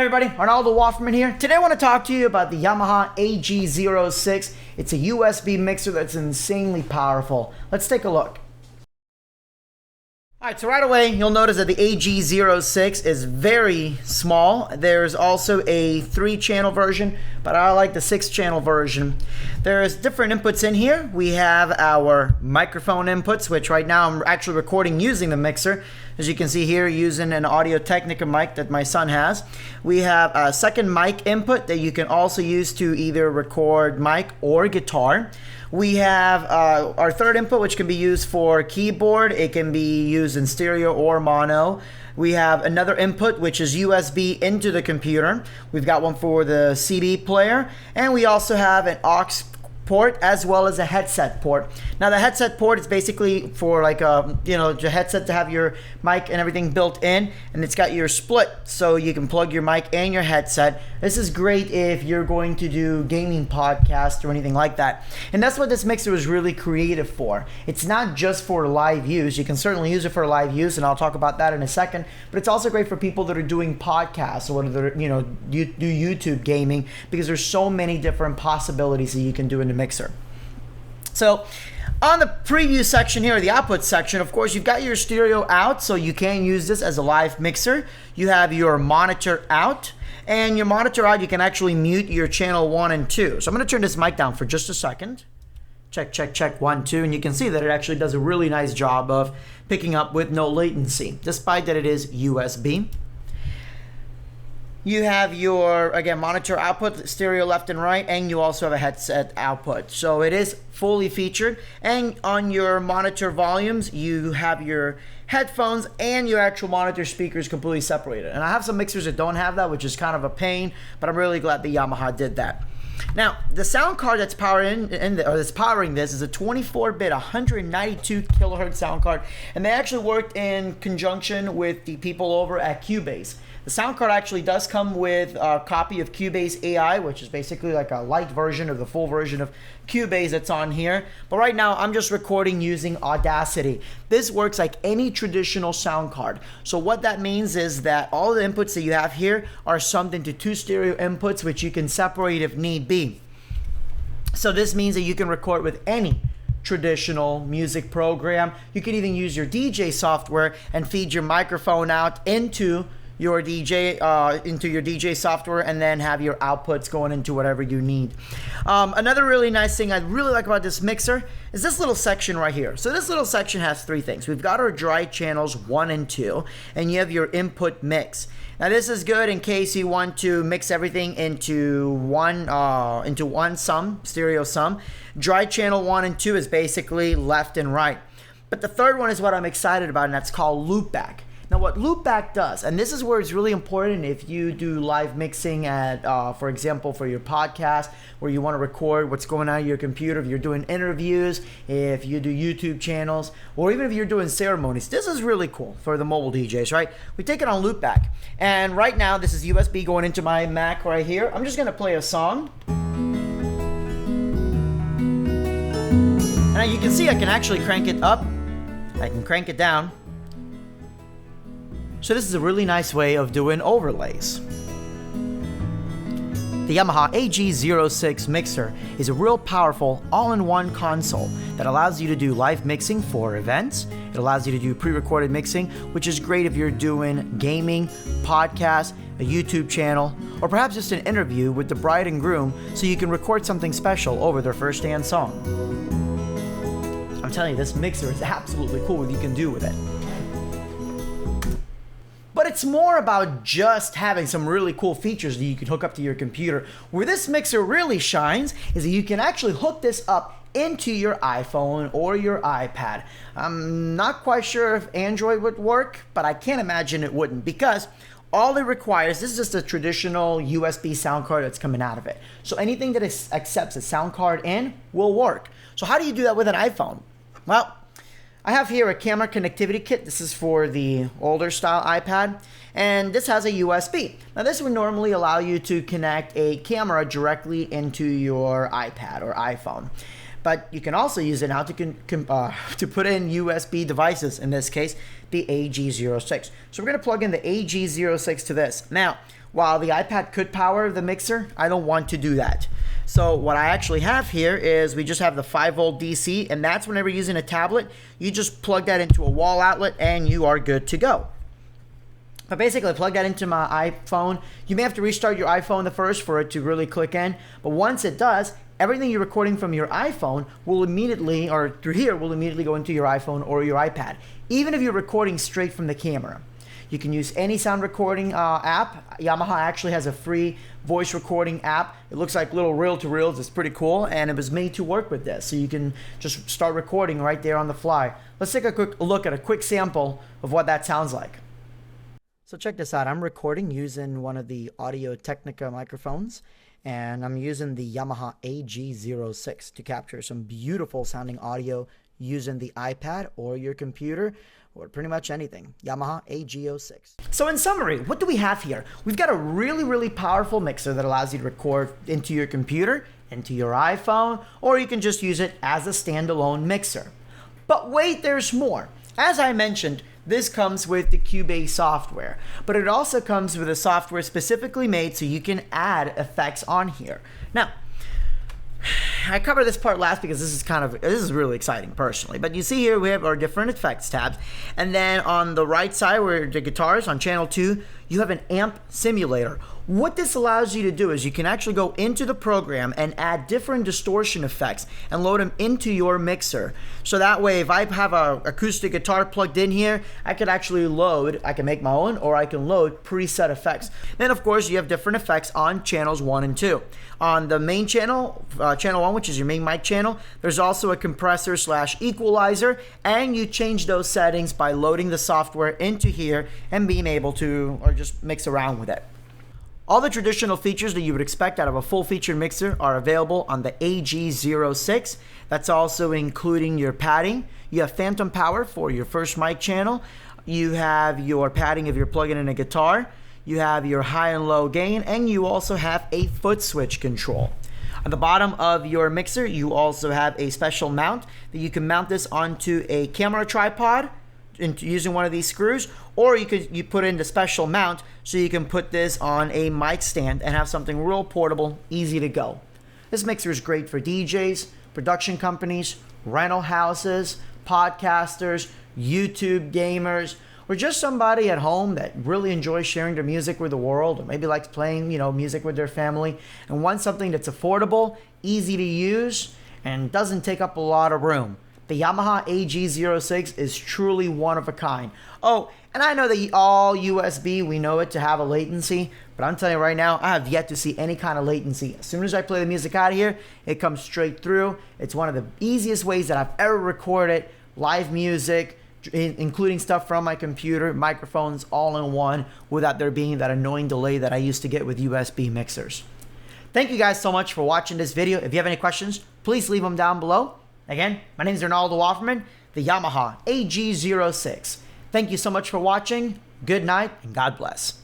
Hey everybody, Arnaldo Wafferman here. Today I want to talk to you about the Yamaha AG06. It's a USB mixer that's insanely powerful. Let's take a look. Alright, so right away you'll notice that the AG06 is very small. There's also a 3-channel version, but I like the 6-channel version. There's different inputs in here. We have our microphone inputs, which right now I'm actually recording using the mixer. As you can see here, using an Audio-Technica mic that my son has. We have a second mic input that you can also use to either record mic or guitar. We have our third input, which can be used for keyboard. It can be used in stereo or mono. We have another input, which is USB into the computer. We've got one for the CD player. And we also have an aux port as well as a headset port. Now the headset port is basically for like a, the headset to have your mic and everything built in, and it's got your split so you can plug your mic and your headset. This is great if you're going to do gaming podcasts or anything like that. And that's what this mixer was really creative for. It's not just for live use. You can certainly use it for live use, and I'll talk about that in a second, but it's also great for people that are doing podcasts or that are, do YouTube gaming, because there's so many different possibilities that you can do in the mixer. So on the preview section here, the output section, of course, you've got your stereo out, so you can use this as a live mixer. You have your monitor out, and your monitor out, you can actually mute your channel 1 and 2. So I'm going to turn this mic down for just a second. Check, check, check, 1, 2, and you can see that it actually does a really nice job of picking up with no latency, despite that it is USB. You have your, again, monitor output, stereo left and right, and you also have a headset output. So it is fully featured. And on your monitor volumes, you have your headphones and your actual monitor speakers completely separated. And I have some mixers that don't have that, which is kind of a pain, but I'm really glad that Yamaha did that. Now, the sound card that's powering this is a 24-bit 192 kilohertz sound card, and they actually worked in conjunction with the people over at Cubase. The sound card actually does come with a copy of Cubase AI, which is basically like a light version of the full version of Cubase that's on here. But right now, I'm just recording using Audacity. This works like any traditional sound card. So what that means is that all the inputs that you have here are summed into 2 stereo inputs, which you can separate if need be. So this means that you can record with any traditional music program. You can even use your DJ software and feed your microphone out into your DJ software, and then have your outputs going into whatever you need. Another really nice thing I really like about this mixer is this little section right here. So this little section has 3 things. We've got our dry channels 1 and 2, and you have your input mix. Now this is good in case you want to mix everything into one sum, stereo sum. Dry channel 1 and 2 is basically left and right. But the third one is what I'm excited about, and that's called loopback. Now what loopback does, and this is where it's really important if you do live mixing at, for example, for your podcast, where you want to record what's going on in your computer, if you're doing interviews, if you do YouTube channels, or even if you're doing ceremonies. This is really cool for the mobile DJs, right? We take it on loopback. And right now, this is USB going into my Mac right here. I'm just going to play a song. And now you can see I can actually crank it up. I can crank it down. So this is a really nice way of doing overlays. The Yamaha AG06 mixer is a real powerful all-in-one console that allows you to do live mixing for events. It allows you to do pre-recorded mixing, which is great if you're doing gaming, podcasts, a YouTube channel, or perhaps just an interview with the bride and groom so you can record something special over their first dance song. I'm telling you, this mixer is absolutely cool what you can do with it. But it's more about just having some really cool features that you can hook up to your computer. Where this mixer really shines is that you can actually hook this up into your iPhone or your iPad. I'm not quite sure if Android would work, but I can't imagine it wouldn't, because all it requires, this is just a traditional USB sound card that's coming out of it. So anything that accepts a sound card in will work. So how do you do that with an iPhone? Well, I have here a camera connectivity kit. This is for the older style iPad, and this has a USB. Now this would normally allow you to connect a camera directly into your iPad or iPhone. But you can also use it now to put in USB devices, in this case, the AG06. So we're going to plug in the AG06 to this. Now, while the iPad could power the mixer, I don't want to do that. So what I actually have here is we just have the 5-volt DC, and that's whenever you're using a tablet, you just plug that into a wall outlet and you are good to go. But basically, I plug that into my iPhone. You may have to restart your iPhone first for it to really click in, but once it does, everything you're recording from your iPhone will immediately, or through here, will immediately go into your iPhone or your iPad, even if you're recording straight from the camera. You can use any sound recording app. Yamaha actually has a free voice recording app. It looks like little reel-to-reels. It's pretty cool, and it was made to work with this. So you can just start recording right there on the fly. Let's take a quick look at a quick sample of what that sounds like. So check this out. I'm recording using one of the Audio-Technica microphones, and I'm using the Yamaha AG06 to capture some beautiful sounding audio using the iPad or your computer, or pretty much anything. Yamaha AG06. So in summary, what do we have here? We've got a really powerful mixer that allows you to record into your computer, into your iPhone, or you can just use it as a standalone mixer. But wait, there's more. As I mentioned, this comes with the Cubase software, but it also comes with a software specifically made so you can add effects on here. Now, I covered this part last because this is really exciting personally. But you see here we have our different effects tabs, and then on the right side where the guitars on channel 2, you have an amp simulator. What this allows you to do is you can actually go into the program and add different distortion effects and load them into your mixer. So that way, if I have an acoustic guitar plugged in here, I could actually I can make my own, or I can load preset effects. Then of course you have different effects on channels 1 and 2. On the main channel, channel 1, which is your main mic channel, there's also a compressor / equalizer, and you change those settings by loading the software into here and being able to, or just mix around with it. All the traditional features that you would expect out of a full-featured mixer are available on the AG06. That's also including your padding. You have phantom power for your first mic channel. You have your padding if you're plugging in a guitar. You have your high and low gain, and you also have a foot switch control. At the bottom of your mixer, you also have a special mount that you can mount this onto a camera tripod using one of these screws, or you put in the special mount so you can put this on a mic stand and have something real portable, easy to go. This mixer is great for DJs, production companies, rental houses, podcasters, YouTube gamers, or just somebody at home that really enjoys sharing their music with the world, or maybe likes playing, music with their family and wants something that's affordable, easy to use, and doesn't take up a lot of room. The Yamaha AG06 is truly one of a kind. Oh, and I know that all USB, we know it to have a latency, but I'm telling you right now, I have yet to see any kind of latency. As soon as I play the music out of here, it comes straight through. It's one of the easiest ways that I've ever recorded live music, including stuff from my computer, microphones, all in one, without there being that annoying delay that I used to get with USB mixers. Thank you guys so much for watching this video. If you have any questions, please leave them down below. Again, my name is Ronaldo Offerman, the Yamaha AG06. Thank you so much for watching. Good night, and God bless.